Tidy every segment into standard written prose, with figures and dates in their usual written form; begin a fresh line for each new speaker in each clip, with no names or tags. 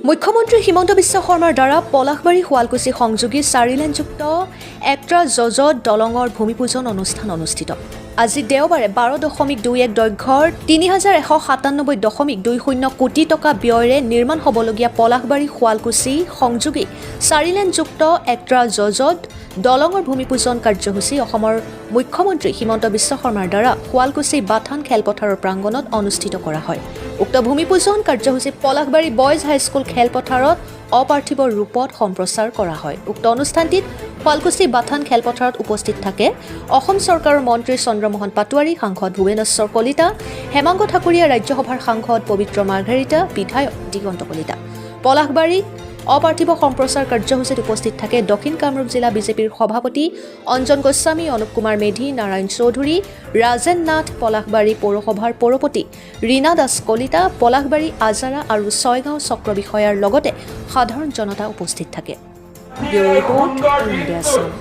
মুখ্যমন্ত্ৰী হিমন্ত বিশ্ব শৰ্মাৰ দ্বাৰা পলাশবাৰী শুৱালকুছি সংযোগী 4 লেনযুক্ত একট্ৰা জজত দলঙৰ ভূমিপূজন অনুষ্ঠান অনুষ্ঠিত। আজি দেওবাৰে 12.21 দৈৰ্ঘ্যৰ 3197.20 কোটি টকা ব্যয়েৰে নিৰ্মাণ হ'বলগীয়া পলাশবাৰী শুৱালকুছি সংযোগী 4 লেনযুক্ত একট্ৰা জজত দলঙৰ ভূমিপূজন কাৰ্যসূচী অসমৰ মুখ্যমন্ত্ৰী হিমন্ত বিশ্ব শৰ্মাৰ দ্বাৰা শুৱালকুছি বাথান খেলপথাৰৰ প্ৰাংগণত অনুষ্ঠিত কৰা হয়। উক্ত ভূমিপূজন কাৰ্যসূচী পলাশবাৰী বয়জ হাইস্কুল খেলপথাৰত অপাৰ্থিব ৰূপত সম্প্ৰচাৰ কৰা হয়। উক্ত অনুষ্ঠানটিত শুৱালকুছি বাথান খেলপথাৰত উপস্থিত থাকে অসম চৰকাৰৰ মন্ত্ৰী চন্দ্ৰমোহন পাটোৱাৰী, সাংসদ ভুৱনেশ্বৰ কলিতা, হেমাংগ ঠাকুৰীয়া, ৰাজ্যসভাৰ সাংসদ পবিত্ৰ মাৰ্ঘেৰিটা, বিধায়ক দিগন্ত কলিতা। পলাশবাৰীত অপাৰ্থিব সম্প্ৰচাৰ কাৰ্যসূচীত উপস্থিত থাকে দক্ষিণ কামৰূপ জিলা বিজেপিৰ সভাপতি অঞ্জন গোস্বামী, অনুপ কুমাৰ মেধি, নাৰায়ণ চৌধুৰী, ৰাজেন নাথ, পলাশবাৰী পৌৰসভাৰ পৌৰপতি ৰীনা দাস কলিতা, পলাশবাৰী আজাৰা আৰু ছয়গাঁও চক্ৰ বিষয়াৰ লগতে সাধাৰণ জনতা উপস্থিত থাকে। Bureau report, India sound.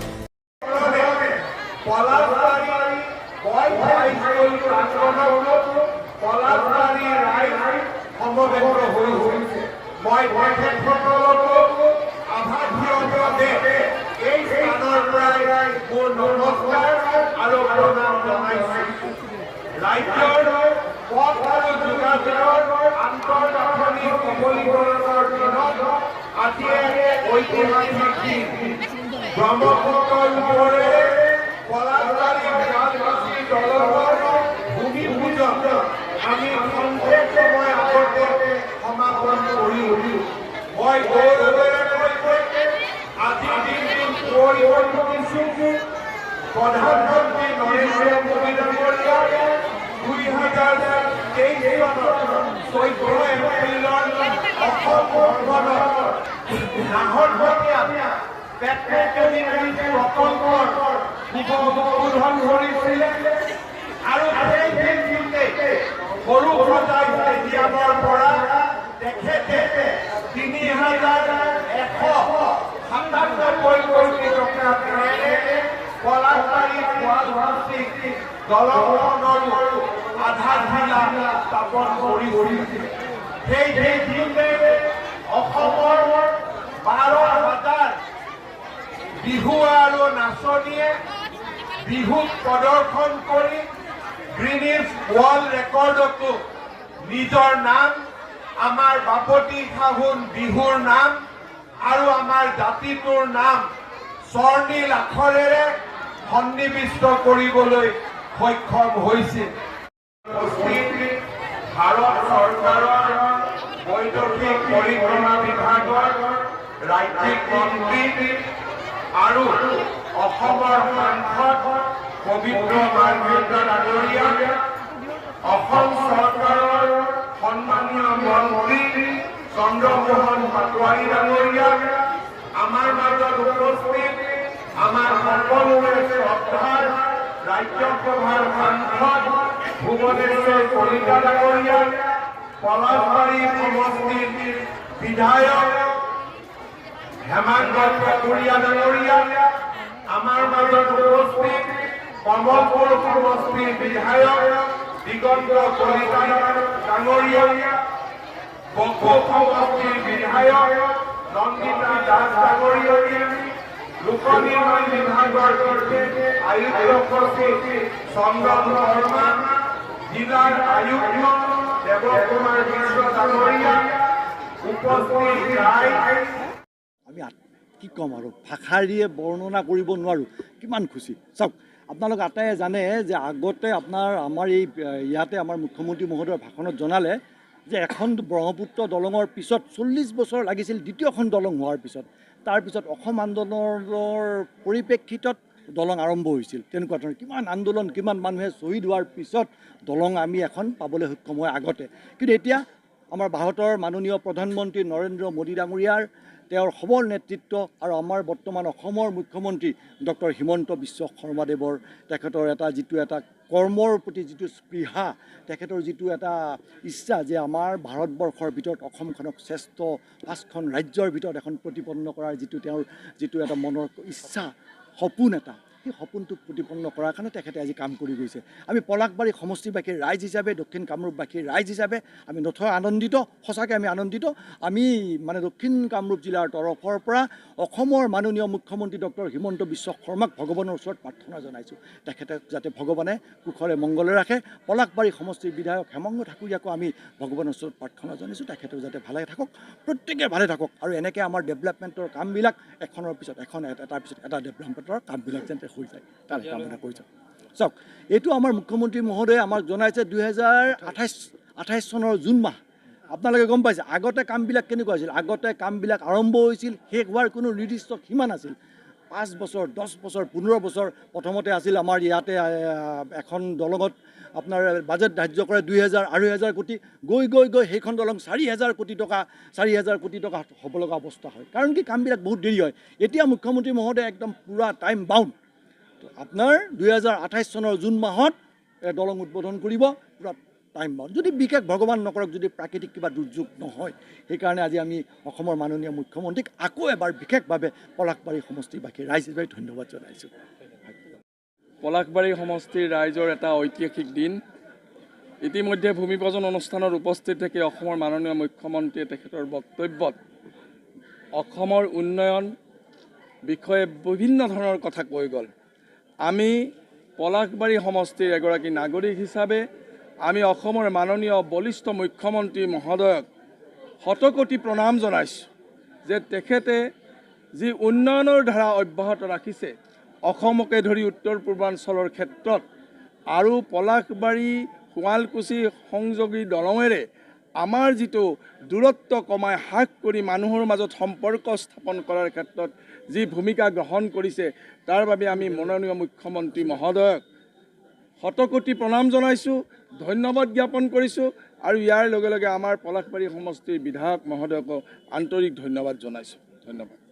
প্ৰধানমন্ত্ৰী নৰেন্দ্ৰ মোদী ডাঙৰীয়াৰ 2023 চনৰ 14 এপ্ৰিলৰ অসম ভ্ৰমণত নাহৰকটীয়া পেট্ৰ'কেমিকেল প্ৰকল্পৰ শুভ উদ্বোধন কৰিছিলে আৰু সেই দিনটোতে সৰুসজাই ষ্টেডিয়ামৰ পৰা তেখেতে 3,197 কোটি টকা ব্যয়েৰে পলাশবাৰী শুৱালকুছি দলংখনৰ আধাৰশিলা স্থাপন কৰিছিল। সেই দিনটোতে অসমৰ 12,000 বিহুৱা আৰু নাচনীয়ে বিহুক প্ৰদৰ্শন কৰি গ্ৰীনিছ ৱৰ্ল্ড ৰেকৰ্ডতো নিজৰ নাম, আমাৰ বাপতি সাহোন বিহুৰ নাম আৰু আমাৰ জাতিটোৰ নাম স্বৰ্ণীল আখৰেৰে সন্নিৱিষ্ট কৰিবলৈ সক্ষম হৈছিল। ভাৰত চৰকাৰৰ বৈদেশিক পৰিক্ৰমা বিভাগৰ ৰাজ্যিক মন্ত্ৰী আৰু অসমৰ সাংসদ পবিত্ৰ মাৰ্ঘেৰিটা ডাঙৰীয়া, অসম চৰকাৰৰ সন্মানীয় মন্ত্ৰী চন্দ্ৰমোহন পাটোৱাৰী ডাঙৰীয়া, আমাৰ মাজত উপস্থিত আমাৰ সকলোৰে শ্ৰদ্ধাৰ ৰাজ্যসভাৰ সাংসদ ভুৱনেশ্বৰ কলিতা ডাঙৰীয়া, পলাশবাৰী সমষ্টিৰ বিধায়ক হেমাংগ ঠাকুৰীয়া ডাঙৰীয়া, আমাৰ মাজত উপস্থিত কমলপুৰ সমষ্টিৰ বিধায়ক দিগন্ত কলিতা ডাঙৰীয়া, বকো সমষ্টিৰ বিধায়ক নন্দিতা দাস ডাঙৰীয়া, লোক নিৰ্মাণ বিভাগৰ আয়ুক্ত সচিব চন্দন শৰ্মা, জিলাৰ আয়ুক্ত দেৱকুমাৰ মিশ্ৰ ডাঙৰীয়া উপস্থিত ৰাইজ।
আমি কি ক'ম আৰু ভাষাৰে বৰ্ণনা কৰিব নোৱাৰোঁ কিমান খুচি। চাওক, আপোনালোক আটাইয়ে জানে যে আগতে আমাৰ ইয়াতে আমাৰ মুখ্যমন্ত্ৰী মহোদয়ৰ ভাষণত জনালে যে এখন ব্ৰহ্মপুত্ৰ দলঙৰ পিছত 40 বছৰ লাগিছিল দ্বিতীয়খন দলং হোৱাৰ পিছত। তাৰপিছত অসম আন্দোলনৰ পৰিপ্ৰেক্ষিতত দলং আৰম্ভ হৈছিল। তেনেকুৱা ধৰণৰ কিমান আন্দোলন, কিমান মানুহে শ্বহীদ হোৱাৰ পিছত দলং আমি এখন পাবলৈ সক্ষম হয় আগতে। কিন্তু এতিয়া আমাৰ ভাৰতৰ মাননীয় প্ৰধানমন্ত্ৰী নৰেন্দ্ৰ মোদী ডাঙৰীয়াৰ তেওঁৰ সবল নেতৃত্ব আৰু আমাৰ বৰ্তমান অসমৰ মুখ্যমন্ত্ৰী ডক্টৰ হিমন্ত বিশ্ব শৰ্মাদেৱৰ তেখেতৰ যিটো এটা কৰ্মৰ প্ৰতি যিটো স্পৃহা, তেখেতৰ যিটো এটা ইচ্ছা যে আমাৰ ভাৰতবৰ্ষৰ ভিতৰত অসমখনক শ্ৰেষ্ঠ 5খন ৰাজ্যৰ ভিতৰত এখন প্ৰতিপন্ন কৰাৰ যিটো তেওঁৰ যিটো এটা মনৰ ইচ্ছা, সপোন এটা, সেই সপোনটোক প্ৰতিপন্ন কৰাৰ কাৰণে তেখেতে আজি কাম কৰি গৈছে। আমি পলাশবাৰী সমষ্টিবাসীৰ ৰাইজ হিচাপে, দক্ষিণ কামৰূপবাসীৰ ৰাইজ হিচাপে আমি নথৈ আনন্দিত, সঁচাকৈ আমি আনন্দিত। আমি মানে দক্ষিণ কামৰূপ জিলাৰ তৰফৰ পৰা অসমৰ মাননীয় মুখ্যমন্ত্ৰী ডক্টৰ হিমন্ত বিশ্ব শৰ্মাক ভগৱানৰ ওচৰত প্ৰাৰ্থনা জনাইছোঁ, তেখেতে যাতে ভগৱানে কুশলে মংগলে ৰাখে। পলাশবাৰী সমষ্টিৰ বিধায়ক হেমন্ত ঠাকুৰীয়াকো আমি ভগৱানৰ ওচৰত প্ৰাৰ্থনা জনাইছোঁ, তেখেতেও যাতে ভালে থাকক, প্ৰত্যেকে ভালে থাকক, আৰু এনেকৈ আমাৰ ডেভেলপমেণ্টৰ কামবিলাক এখনৰ পিছত এখন, এটাৰ পিছত এটা ডেভেলপমেণ্টৰ কামবিলাক যেন হৈ যায়, তাৰ কামনা কৰিছোঁ। চাওক, এইটো আমাৰ মুখ্যমন্ত্ৰী মহোদয়ে আমাক জনাইছে 2028 চনৰ জুন মাহ। আপোনালোকে গম পাইছে আগতে কামবিলাক কেনেকুৱা হৈছিল। আগতে কামবিলাক আৰম্ভ হৈছিল, শেষ হোৱাৰ কোনো নিৰ্দিষ্ট সীমা নাছিল। 5 বছৰ, 10 বছৰ, 15 বছৰ প্ৰথমতে আছিল। আমাৰ ইয়াতে এখন দলঙত আপোনাৰ বাজেট ধাৰ্য কৰে 2,000-2,500 কোটি, গৈ গৈ গৈ সেইখন দলং 4,000 কোটি টকা হ'ব লগা অৱস্থা হয়। কাৰণ কি কামবিলাক বহুত দেৰি হয়। এতিয়া মুখ্যমন্ত্ৰী মহোদয়ে একদম পূৰা টাইম বাউণ্ড, আপোনাৰ 2028 চনৰ জুন মাহত দলং উদ্বোধন কৰিব, পূৰা টাইম বাউণ্ড। যদি বিশেষ ভগৱান নকৰক, যদি প্ৰাকৃতিক কিবা দুৰ্যোগ নহয়, সেইকাৰণে আজি আমি অসমৰ মাননীয় মুখ্যমন্ত্ৰীক আকৌ এবাৰ বিশেষভাৱে পলাশবাৰী সমষ্টিবাসীৰ ৰাইজ হিচাপে ধন্যবাদ জনাইছোঁ।
পলাশবাৰী সমষ্টিৰ ৰাইজৰ এটা ঐতিহাসিক দিন। ইতিমধ্যে ভূমিপূজন অনুষ্ঠানত উপস্থিত থাকি অসমৰ মাননীয় মুখ্যমন্ত্ৰীয়ে তেখেতৰ বক্তব্যত অসমৰ উন্নয়ন বিষয়ে বিভিন্ন ধৰণৰ কথা কৈ গ'ল। আমি পলাশবাৰী সমষ্টিৰ এগৰাকী নাগৰিক হিচাপে আমি অসমৰ মাননীয় বলিষ্ঠ মুখ্যমন্ত্ৰী মহোদয়ক শতকোটি প্ৰণাম জনাইছোঁ যে তেখেতে যি উন্নয়নৰ ধাৰা অব্যাহত ৰাখিছে অসমকে ধৰি উত্তৰ পূৰ্বাঞ্চলৰ ক্ষেত্ৰত, আৰু পলাশবাৰী শুৱালকুছি সংযোগী দলঙেৰে আমাৰ যিটো দূৰত্ব কমাই হ্ৰাস কৰি মানুহৰ মাজত সম্পৰ্ক স্থাপন কৰাৰ ক্ষেত্ৰত যি ভূমিকা গ্ৰহণ কৰিছে, তাৰ বাবে আমি মাননীয় মুখ্যমন্ত্ৰী মহোদয়ক শতকোটি প্ৰণাম জনাইছোঁ, ধন্যবাদ জ্ঞাপন কৰিছোঁ, আৰু ইয়াৰ লগে লগে আমাৰ পলাশবাৰী সমষ্টিৰ বিধায়ক মহোদয়কো আন্তৰিক ধন্যবাদ জনাইছোঁ। ধন্যবাদ।